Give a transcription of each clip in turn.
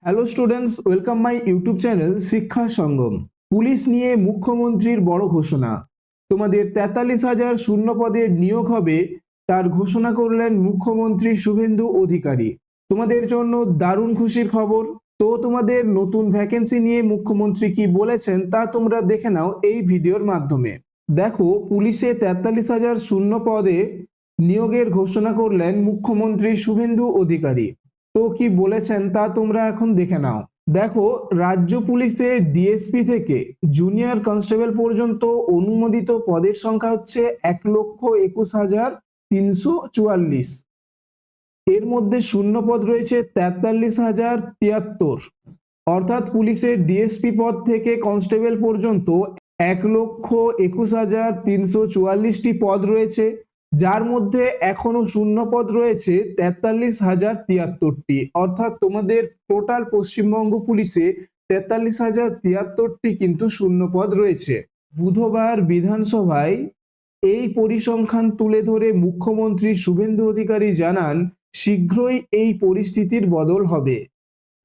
Hello students, welcome my YouTube channel শিক্ষা সঙ্গম। Police নিয়ে মুখ্যমন্ত্রীর বড় ঘোষণা। তোমাদের 43,000 শূন্য পদে নিয়োগ হবে, তার ঘোষণা করলেন মুখ্যমন্ত্রী শুভেন্দু অধিকারী। তোমাদের জন্য দারুণ খুশির খবর। তো তোমাদের নতুন ভ্যাকেন্সি নিয়ে মুখ্যমন্ত্রী কি বলেছেন তা তোমরা দেখে নাও এই ভিডিওর মাধ্যমে। দেখো, পুলিশে 43,000 শূন্য পদে নিয়োগের ঘোষণা করলেন মুখ্যমন্ত্রী শুভেন্দু অধিকারী। তো কি বলেছেন তা তোমরা এখন দেখে নাও। দেখো, রাজ্য পুলিশে ডিএসপি থেকে জুনিয়র কনস্টেবল পর্যন্ত অনুমোদিত পদের সংখ্যা হচ্ছে 1,21,344। এর মধ্যে শূন্য পদ রয়েছে 43,073। অর্থাৎ পুলিশের ডিএসপি পদ থেকে কনস্টেবল পর্যন্ত 1,21,344টি পদ রয়েছে, যার মধ্যে এখনো শূন্য পদ রয়েছে 43,073টি। অর্থাৎ তোমাদের টোটাল পশ্চিমবঙ্গ পুলিশে 43,073টি কিন্তু শূন্য পদ রয়েছে। বুধবার বিধানসভায় এই পরিসংখ্যান তুলে ধরে মুখ্যমন্ত্রী শুভেন্দু অধিকারী জানান, শীঘ্রই এই পরিস্থিতির বদল হবে।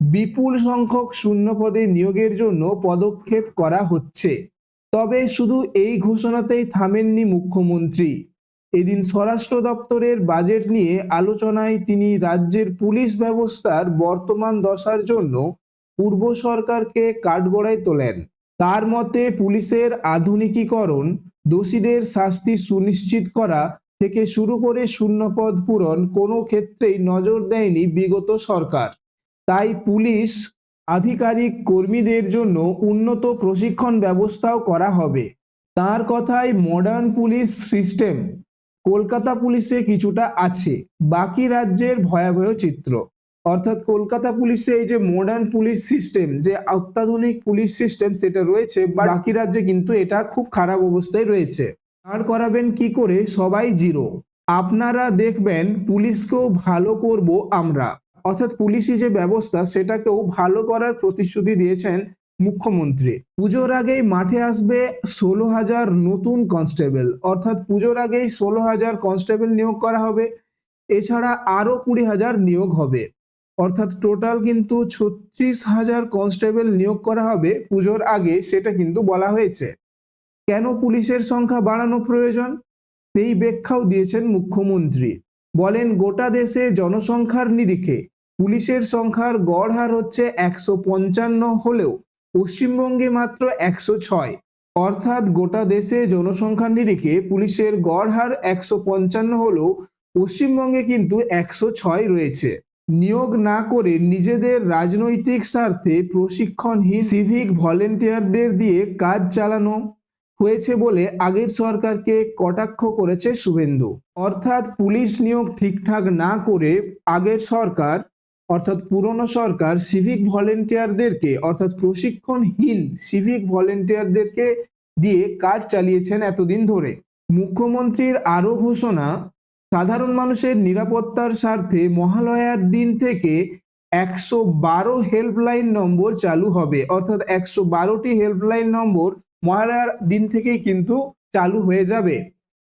বিপুল সংখ্যক শূন্য পদে নিয়োগের জন্য পদক্ষেপ করা হচ্ছে। তবে শুধু এই ঘোষণাতেই থামেননি মুখ্যমন্ত্রী। এদিন স্বরাষ্ট্র দপ্তরের বাজেট নিয়ে আলোচনায় তিনি রাজ্যের পুলিশ ব্যবস্থার বর্তমান দশার জন্য পূর্ব সরকারকে কাঠগড়ায় তোলেন। তার মতে, পুলিশের আধুনিকীকরণ, দোষীদের শাস্তি সুনিশ্চিত করা থেকে শুরু করে শূন্যপদ পূরণ কোনো ক্ষেত্রেই নজর দেয়নি বিগত সরকার। তাই পুলিশ আধিকারিক কর্মীদের জন্য উন্নত প্রশিক্ষণ ব্যবস্থাও করা হবে। তার কথায়, মডার্ন পুলিশ সিস্টেম কলকাতা পুলিশে কিছুটা আছে, বাকি রাজ্যের ভয়াবহ চিত্র। অর্থাৎ কলকাতা পুলিশে এই যে মডার্ন পুলিশ সিস্টেম, যে অত্যাধুনিক পুলিশ সিস্টেম সেটা রয়েছে, বাকি রাজ্যে কিন্তু এটা খুব খারাপ অবস্থায় রয়েছে। আর করাবেন কি করে, সবাই জিরো। আপনারা দেখবেন পুলিশকেও ভালো করব আমরা। অর্থাৎ পুলিশি যে ব্যবস্থা সেটাকেও ভালো করার প্রতিশ্রুতি দিয়েছেন মুখ্যমন্ত্রী। পুজোর আগেই মাঠে আসবে 16,000 নতুন কনস্টেবল। অর্থাৎ পুজোর আগেই 16,000 কনস্টেবল নিয়োগ করা হবে। এছাড়া আরো 20,000 নিয়োগ হবে। অর্থাৎ টোটাল কিন্তু 36,000 কনস্টেবল নিয়োগ করা হবে পুজোর আগে, সেটা কিন্তু বলা হয়েছে। কেন পুলিশের সংখ্যা বাড়ানো প্রয়োজন, সেই ব্যাখ্যাও দিয়েছেন মুখ্যমন্ত্রী। বলেন, গোটা দেশে জনসংখ্যার নিরিখে পুলিশের সংখ্যার গড় হার হচ্ছে 155 হলেও পশ্চিমবঙ্গে মাত্র 106। অর্থাৎ গোটা দেশে জনসংখ্যার নিরিখে পুলিশের গড় হার 155 হলেও পশ্চিমবঙ্গে কিন্তু 106 রয়েছে। নিয়োগ না করে নিজেদের রাজনৈতিক স্বার্থে প্রশিক্ষণহীন সিভিক ভলেন্টিয়ারদের দিয়ে কাজ চালানো হয়েছে বলে আগের সরকারকে কটাক্ষ করেছে শুভেন্দু। অর্থাৎ পুলিশ নিয়োগ ঠিকঠাক না করে আগের সরকার, অর্থাৎ পুরনো সরকার সিভিক ভলেন্টিয়ারদেরকে, অর্থাৎ প্রশিক্ষণহীন সিভিক ভলেন্টিয়ারদেরকে দিয়ে কাজ চালিয়েছেন এতদিন ধরে। মুখ্যমন্ত্রীর আরো ঘোষণা, সাধারণ মানুষের নিরাপত্তার স্বার্থে মহালয়ার দিন থেকে 112 হেল্পলাইন নম্বর চালু হবে। অর্থাৎ 112টি হেল্পলাইন নম্বর মহালয়ার দিন থেকেই কিন্তু চালু হয়ে যাবে।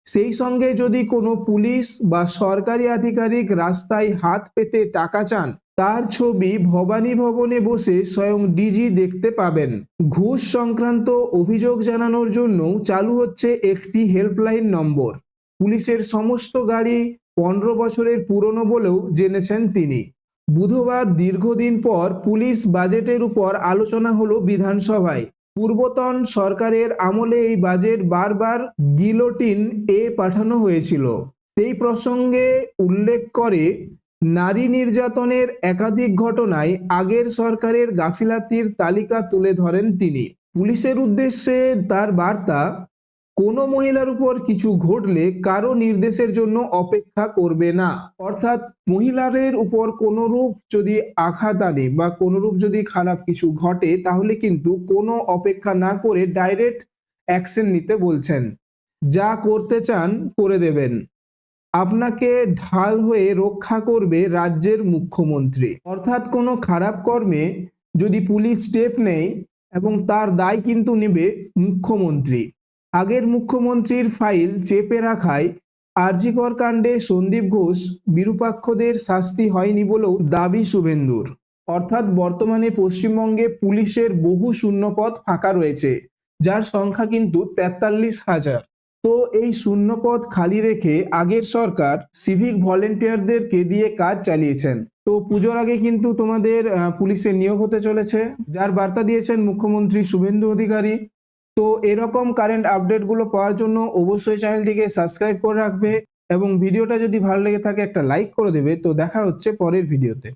সেই সঙ্গে যদি কোনো পুলিশ বা সরকারি আধিকারিক রাস্তায় হাত পেতে টাকা চান, তার ছবি ভবানী ভবনে বসে স্বয়ং ডিজি দেখতে পাবেন। ঘুষ সংক্রান্ত অভিযোগ জানানোর জন্য চালু হচ্ছে একটি হেল্পলাইন নম্বর। পুলিশের সমস্ত গাড়ি 15 বছরের পুরনো বলেও জেনেছেন তিনি। বুধবার দীর্ঘদিন পর পুলিশ বাজেটের উপর আলোচনা হলো বিধানসভায়। পূর্বতন সরকারের আমলে এই বাজেট বারবার গিলোটিন এ পাঠানো হয়েছিল। সেই প্রসঙ্গে উল্লেখ করে নারী নির্যাতনের একাধিক ঘটনায় আগের সরকারের গাফিলাতির তালিকা তুলে ধরেন তিনি। পুলিশের উদ্দেশ্যে তার বার্তা, কোনো মহিলার উপর কিছু ঘটলে কারো নির্দেশের জন্য অপেক্ষা করবে না। অর্থাৎ মহিলাদের উপর কোনরূপ যদি আঘাত আনে বা কোনরূপ যদি খারাপ কিছু ঘটে, তাহলে কিন্তু কোনো অপেক্ষা না করে ডাইরেক্ট অ্যাকশন নিতে বলছেন। যা করতে চান করে দেবেন, আপনাকে ঢাল হয়ে রক্ষা করবে রাজ্যের মুখ্যমন্ত্রী। অর্থাৎ কোনো খারাপ কর্মে যদি পুলিশ স্টেপ নেয় এবং তার দায় কিন্তু নেবে মুখ্যমন্ত্রী। আগের মুখ্যমন্ত্রীর ফাইল চেপে রাখায় আরজিকর কাণ্ডে সন্দীপ ঘোষ বিরূপাক্ষদের শাস্তি হয়নি বলেও দাবি শুভেন্দুর। অর্থাৎ বর্তমানে পশ্চিমবঙ্গে পুলিশের বহু শূন্যপদ ফাঁকা রয়েছে, যার সংখ্যা কিন্তু 43,000। তো এই শূন্যপদ খালি রেখে আগের সরকার সিভিক ভলেন্টিয়ারদেরকে দিয়ে কাজ চালিয়েছেন। তো পুজোর আগে কিন্তু তোমাদের পুলিশে নিয়োগ হতে চলেছে, যার বার্তা দিয়েছেন মুখ্যমন্ত্রী শুভেন্দু অধিকারী। তো এরকম কারেন্ট আপডেটগুলো পাওয়ার জন্য অবশ্যই চ্যানেলটিকে সাবস্ক্রাইব করে রাখবে এবং ভিডিওটা যদি ভালো লেগে থাকে একটা লাইক করে দেবে। তো দেখা হচ্ছে পরের ভিডিওতে।